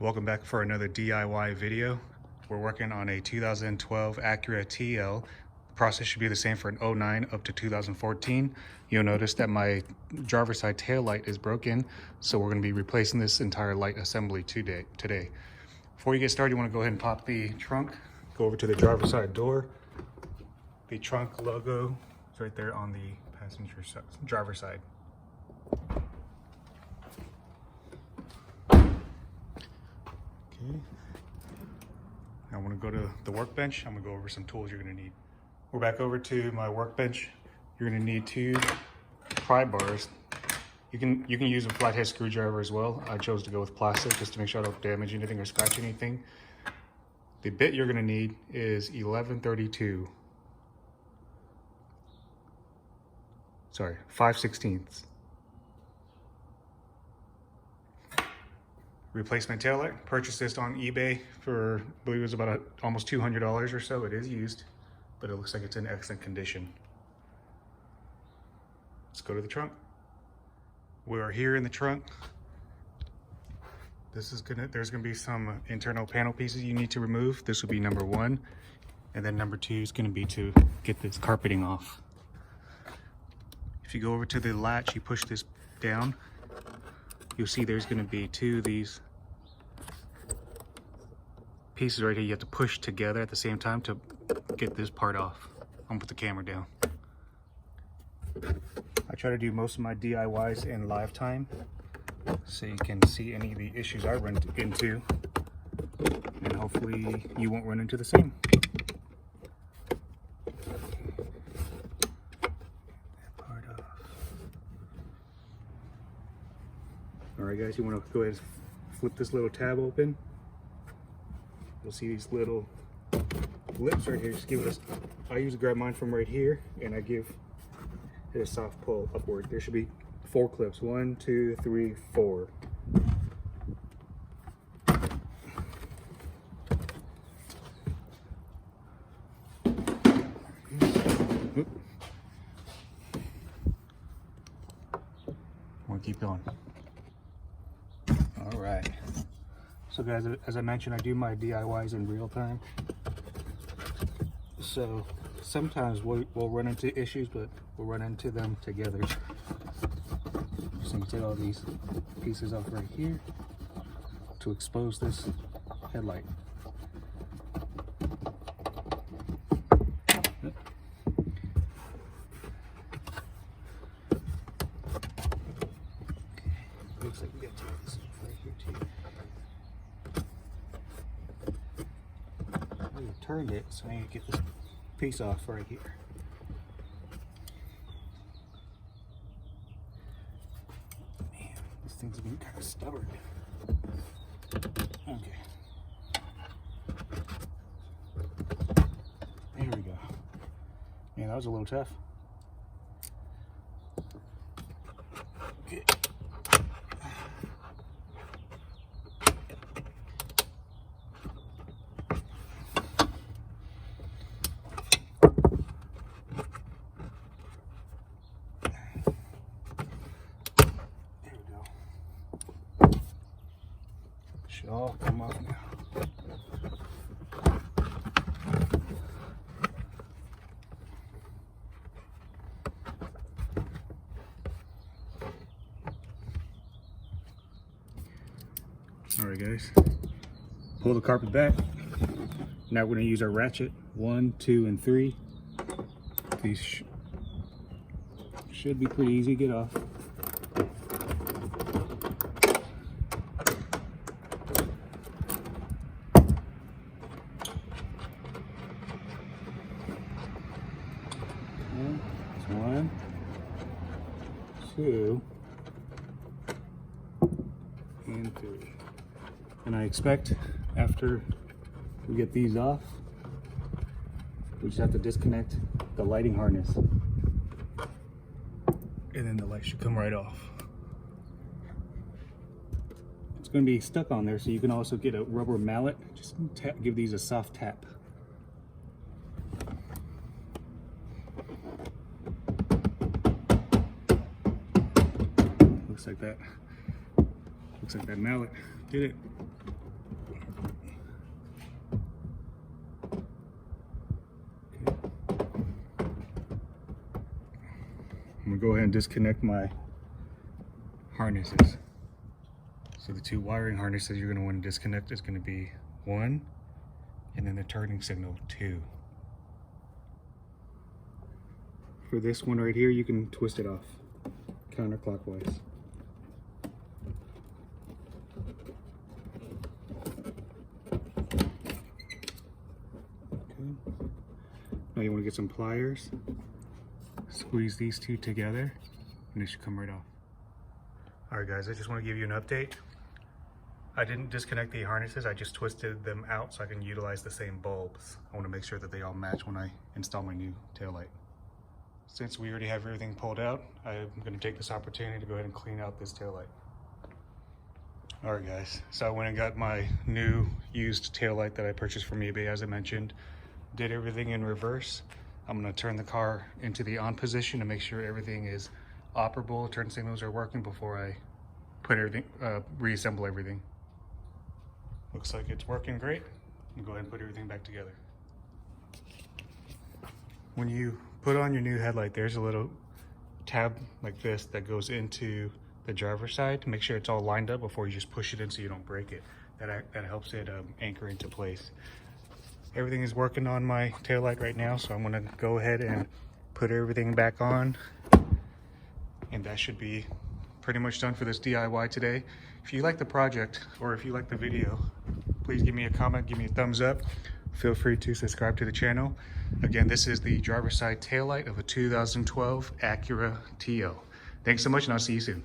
Welcome back for another DIY video. We're working on a 2012 Acura TL. The process should be the same for an 09 up to 2014. You'll notice that my driver's side tail light is broken, so we're going to be replacing this entire light assembly today. Before you get started, you want to go ahead and pop the trunk, go over to the driver's side door. The trunk logo is right there on the passenger side, driver's side. Okay. Now I want to go to the workbench. I'm going to go over some tools you're going to need. We're back over to my workbench. You're going to need 2 pry bars. You can use a flathead screwdriver as well. I chose to go with plastic just to make sure I don't damage anything or scratch anything. The bit you're going to need is 5/16. Replacement taillight. Purchased this on eBay for, I believe it was about almost $200 or so. It is used, but it looks like it's in excellent condition. Let's go to the trunk. We are here in the trunk. There's gonna be some internal panel pieces you need to remove. This will be number 1, and then number 2 is gonna be to get this carpeting off. If you go over to the latch, you push this down, you'll see there's going to be 2 of these pieces right here you have to push together at the same time to get this part off. I'm gonna put the camera down. I try to do most of my DIYs in live time so you can see any of the issues I run into, and hopefully you won't run into the same. Alright guys, you want to go ahead and flip this little tab open. You'll see these little lips right here. Just give it I usually grab mine from right here and I give it a soft pull upward. There should be 4 clips. 1, 2, 3, 4. We'll keep going. All right. So guys, as I mentioned, I do my DIYs in real time. So sometimes we'll run into issues, but we'll run into them together. So you take all these pieces off right here to expose this headlight. Yep. Looks like we got to take this off right here too. I turned it, so I need to get this piece off right here. Man, this thing's been kind of stubborn. Okay. There we go. Man, that was a little tough. Okay. Should all come off now. Alright guys, pull the carpet back. Now we're going to use our ratchet. 1, 2, and 3. These should be pretty easy to get off. That's 1, 2, and 3. And I expect after we get these off, we just have to disconnect the lighting harness. And then the light should come right off. It's going to be stuck on there, so you can also get a rubber mallet. Just give these a soft tap. Looks like that. Looks like that mallet did it. I'm gonna go ahead and disconnect my harnesses. So the two wiring harnesses you're gonna want to disconnect is gonna be 1, and then the turning signal 2. For this one right here, you can twist it off counterclockwise. Okay. Now you want to get some pliers, squeeze these two together, and it should come right off. Alright guys, I just want to give you an update. I didn't disconnect the harnesses, I just twisted them out so I can utilize the same bulbs. I want to make sure that they all match when I install my new taillight. Since we already have everything pulled out, I'm going to take this opportunity to go ahead and clean out this taillight. Alright guys, so I went and got my new used taillight that I purchased from eBay, as I mentioned. Did everything in reverse. I'm going to turn the car into the on position to make sure everything is operable, turn signals are working before I put everything, reassemble everything. Looks like it's working great. I'm gonna go ahead and put everything back together. When you put on your new headlight, there's a little tab like this that goes into the driver's side to make sure it's all lined up before you just push it in so you don't break it. That helps it anchor into place. Everything is working on my taillight right now, so I'm gonna go ahead and put everything back on. And that should be pretty much done for this DIY today. If you like the project or if you like the video, please give me a comment, give me a thumbs up. Feel free to subscribe to the channel. Again, this is the driver's side taillight of a 2012 Acura TL. Thanks so much, and I'll see you soon.